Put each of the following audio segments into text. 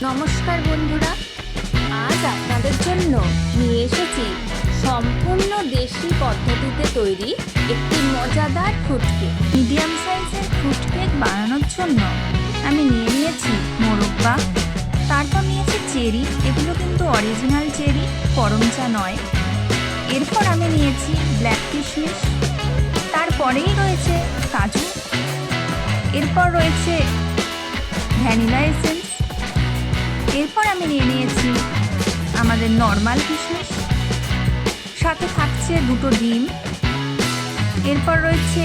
নমস্কার বন্ধুরা, আজ আপনাদের জন্য নিয়ে এসেছি সম্পূর্ণ দেশি পদ্ধতিতে তৈরি একটি মজাদার ফ্রুট কেক। মিডিয়াম সাইজের ফ্রুট কেক বানানোর জন্য আমি নিয়েছি মোরব্বা, তারপর নিয়েছি চেরি। এগুলো কিন্তু অরিজিনাল চেরি, করমচা নয়। এরপর আমি নিয়েছি ব্ল্যাক কিশমিশ, তারপরেই রয়েছে কাজু, এরপর রয়েছে ভ্যানিলা এসেন্স, এরপর আমি নিয়েছি আমাদের নর্মাল কিশমিশ, সাথে থাকছে 2টো ডিম, এরপর রয়েছে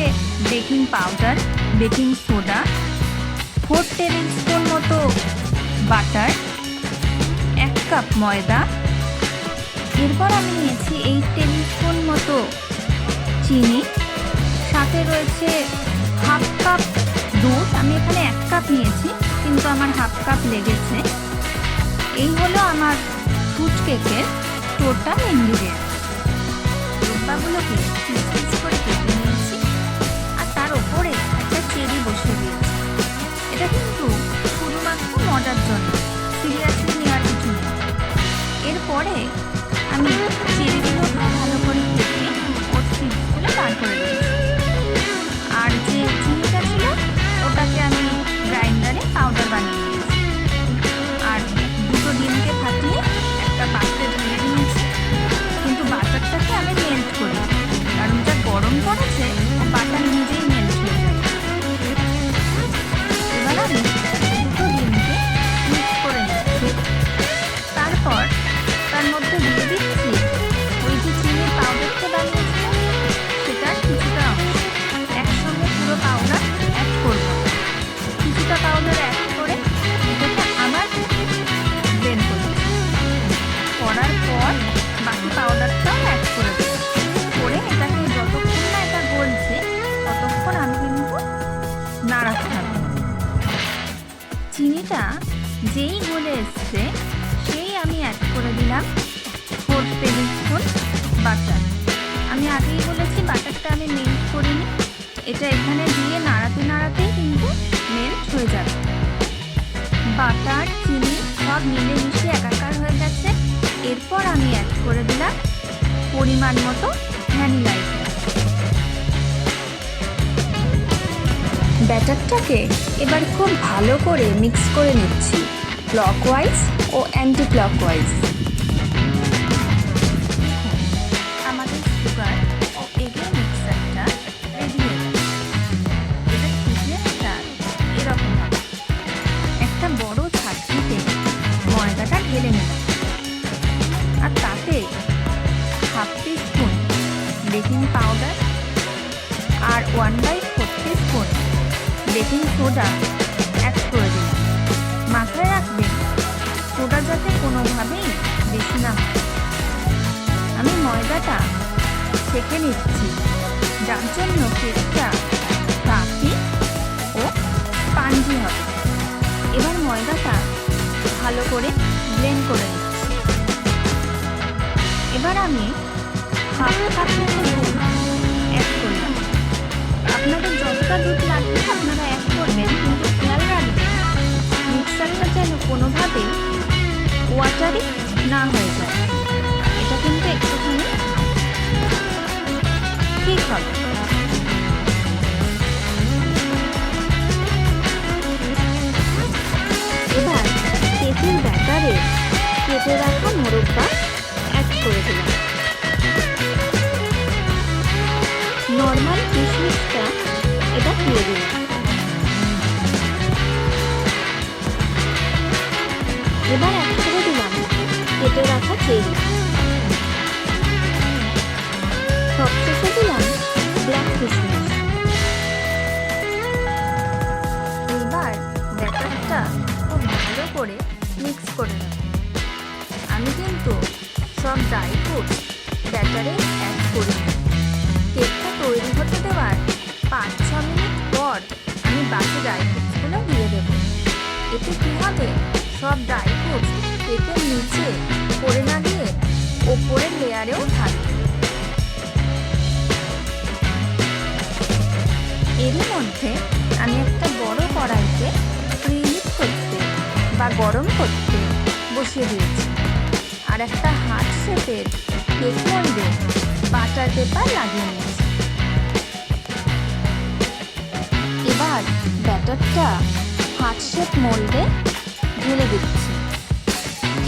baking powder, baking soda, 4 table spoon মতো বাটার, 1 কাপ ময়দা, এরপর আমি নিয়েছি 8 টেবিল স্পুন মতো চিনি, সাথে রয়েছে হাফ কাপ দুধ। আমি এখানে 1 কাপ নিয়েছি, কিন্তু আমার হাফ কাপ লেগেছে। এই হলো আমার ফ্রুট কেকের টোটাল ইনগ্রিডিয়েন্ট। রোববাগুলোকে পিস পিস করে কেটে নিয়েছি, আর তার ওপরে একটা চেরি বসিয়ে দিয়েছি। এটা কিন্তু শুধুমাত্র মজার জন্য, সিরিয়াসলি নেওয়ার কিছু নেই। এরপরে আমি চেরিগুলোকে ভালো করে কেটে ওর সিডসগুলো বার করে দিয়েছি, আর যে চিনিটা ছিল ওটাকে আমি গ্রাইন্ডারে পাউডার বানিয়ে নিয়েছি। আর 2টো ডিমকে ফাটিয়ে একটা পাত্রে ঢেলে নিয়েছি, কিন্তু বাটারটাকে আমি মেল্ট করি, কারণ যা গরম করেছে বাটার নিজেই মেল্ট হয়ে যায়। এবার আমি 2টো ডিমকে মিক্স করে নিচ্ছি, তারপর তার মধ্যে দিয়ে দিচ্ছি ওই যে চিনির পাউডারটা বানিয়েছিলাম সেটার কিছুটা অংশ। একসঙ্গে পুরো পাউডার অ্যাড করব, কিছুটা পাউডার অ্যাড করে এটাকে আবার ব্লেন্ড করব। করার পর বাকি পাউডারটাও অ্যাড করে দেব, করে এটাকে যতক্ষণ না এটা গলছে ততক্ষণ আমি কিন্তু নাড়াতে থাকবো। চিনিটা যেই গলে এসছে সেই আমি অ্যাড করে দিলাম 4 টেবিল স্পুন বাটার। আমি আগেই বলেছি বাটারটা আমি মেল্ট করিনি, এটা এখানে দিয়ে নাড়াতে নাড়াতেই কিন্তু মেল্ট হয়ে যাবে। বাটার চিনি সব মিলেমিশে একাকার হয়ে গেছে। এরপর আমি অ্যাড করে দিলাম পরিমাণ মতো ভ্যানিলা এসেন্স। ব্যাটারটাকে এবার খুব ভালো করে মিক্স করে নিচ্ছি, ক্লকওয়াইজ ও অ্যান্টি ক্লকওয়াইজ। আমাদের সুগার ও এগের মিক্সারটা রেডি হয়ে গেছে। এটা থিকনেসটা এরকম হবে। একটা বড় ছাঁকনিতে ময়দাটা ঢেলে নিলাম, আর তাতে হাফ টিস্পুন বেকিং পাউডার আর 1/4 টিস্পুন বেকিং সোডা অ্যাড করে দিলাম। মাথায় রাখবেন সোডা যাতে কোনোভাবেই বেশি না হয়। আমি ময়দাটা সেঁকে নিচ্ছি, যার জন্য কেকটা ফ্লাফি ও স্পঞ্জি হবে। এবার ময়দাটা ভালো করে ব্লেন্ড করে নিচ্ছি। এবার আমি হাফ কাপ মতো দুধ অ্যাড করলাম। আপনাদের যতটা দুধ লাগবে আপনারা অ্যাড করবেন, কিন্তু খেয়াল রাখবেন মিক্সারটা যেন কোনোভাবেই ওয়াটারি না হয়ে যায়। এটা কিন্তু একটুখানি ঠিক হবে। এবার কেকের ব্যাটারে কেটে রাখা মোরব্বা অ্যাড করে দিলাম। নর্মাল কিশমিশটা এটা দিয়ে দিলাম। এবার অ্যাড করে দিলাম কেটে রাখা চেরি। সবশেষে দিলাম ব্ল্যাক কিশমিশ। এবার ব্যাটারটা খুব ভালো করে মিক্স করে নেব। আমি কিন্তু সব ড্রাই ফ্রুট ব্যাটারে অ্যাড করি। কেকটা তৈরি হতে দেওয়ার 5-6 মিনিট পর আমি বাকি ড্রাই ফ্রুটসগুলো দিয়ে দেব। এতে কী হবে, সব ড্রাই ফ্রুটস কেকের নিচে পড়ে না গিয়ে ওপরের লেয়ারেও থাকবে। এরই মধ্যে আমি একটা বড় কড়াইতে প্রিহিট করতে বা গরম করতে বসিয়ে দিয়েছি আর একটা হার্ট শেপের কেক মোল্ডে বাটার পেপার লাগিয়ে নিয়েছি। এবার ব্যাটারটা হার্ট শেপ মোল্ডে ঢেলে দিচ্ছি।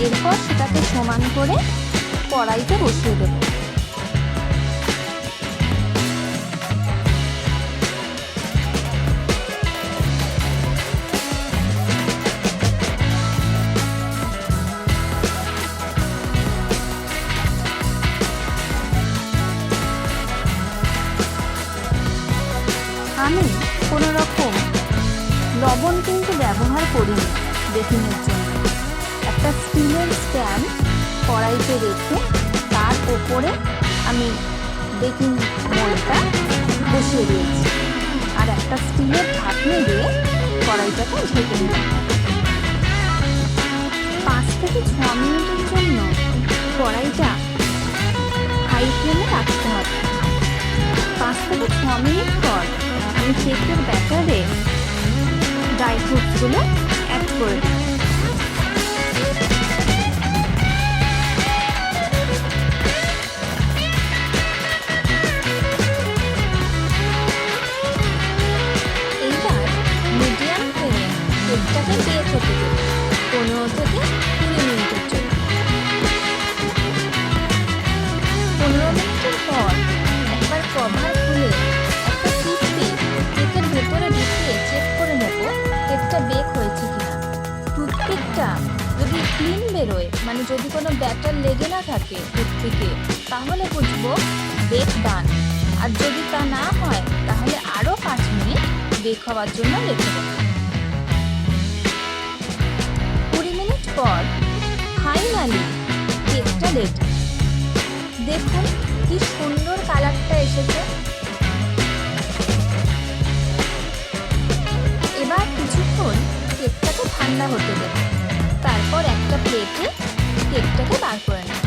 এরপর সেটাকে সমান করে কড়াইতে বসিয়ে দেব। আমি কোনো রকম লবণ কিন্তু ব্যবহার করিনি বেকিংয়ের জন্য। একটা স্টিলের স্ট্যান্ড কড়াইতে রেখে তার ওপরে আমি বেকিং মোল্ডটা বসিয়ে দিয়েছি আর একটা স্টিলের ঢাকনি দিয়ে কড়াইটাকে ঢেকে দিলাম। 5 থেকে 6 মিনিটের জন্য কড়াইটা হাই ফ্লেমে রাখতে হবে। 5 থেকে 6 মিনিট পর আমি কেকের ব্যাটারে ড্রাই ফ্রুটসগুলো অ্যাড করে দিই। এইবার মিডিয়াম ফ্লেমে কেকটাকে বেক হতে দেব 15 থেকে 20 মিনিটের জন্য। 15 মিনিটের পর একবার কভার খুলে একটা টুথপিক কেকের ভেতরে ঢুকিয়ে চেক করে নেব কেকটা বেক হয়েছে কিনা। টুথপিকটা যদি ক্লিন বেরোয়, মানে যদি কোনো ব্যাটার লেগে না থাকে টুথপিকে, তাহলে বুঝবো বেক ডান। আর যদি তা না হয় তাহলে আরও 5 মিনিট বেক হওয়ার জন্য রেখে দেব। 20 মিনিট পর ফাইনালি কেকটা রেডি। দেখুন কি সুন্দর কালারটা এসেছে। এবার কিছুক্ষণ কেকটাকে ঠান্ডা হতে দেব, তারপর একটা প্লেটে কেকটাকে বার করে নেব।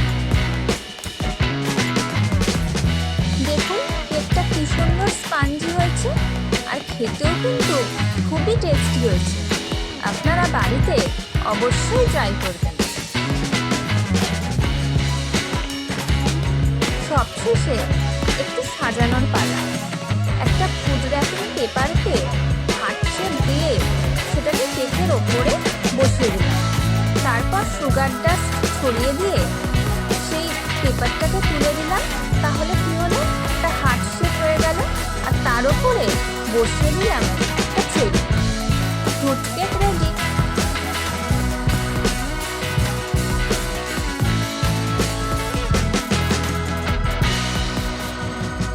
দেখুন কেকটা কি সুন্দর স্পঞ্জি হয়েছে আর খেতেও কিন্তু খুবই টেস্টি হয়েছে। আপনারা বাড়িতে অবশ্যই ট্রাই করবেন। সবশেষে একটু সাজানোর পালা। একটা ফুড র্যাপিং পেপারকে হার্ট শেপ দিয়ে সেটাকে কেকের ওপরে বসিয়ে দিলাম। তারপর সুগার ডাস্ট ছড়িয়ে দিয়ে সেই পেপারটাকে তুলে দিলাম। তাহলে কি হলো, একটা হার্ট শেপ হয়ে গেল। আর তার উপরে বসিয়ে দিলাম একটা চেরি। Fruit cake ready.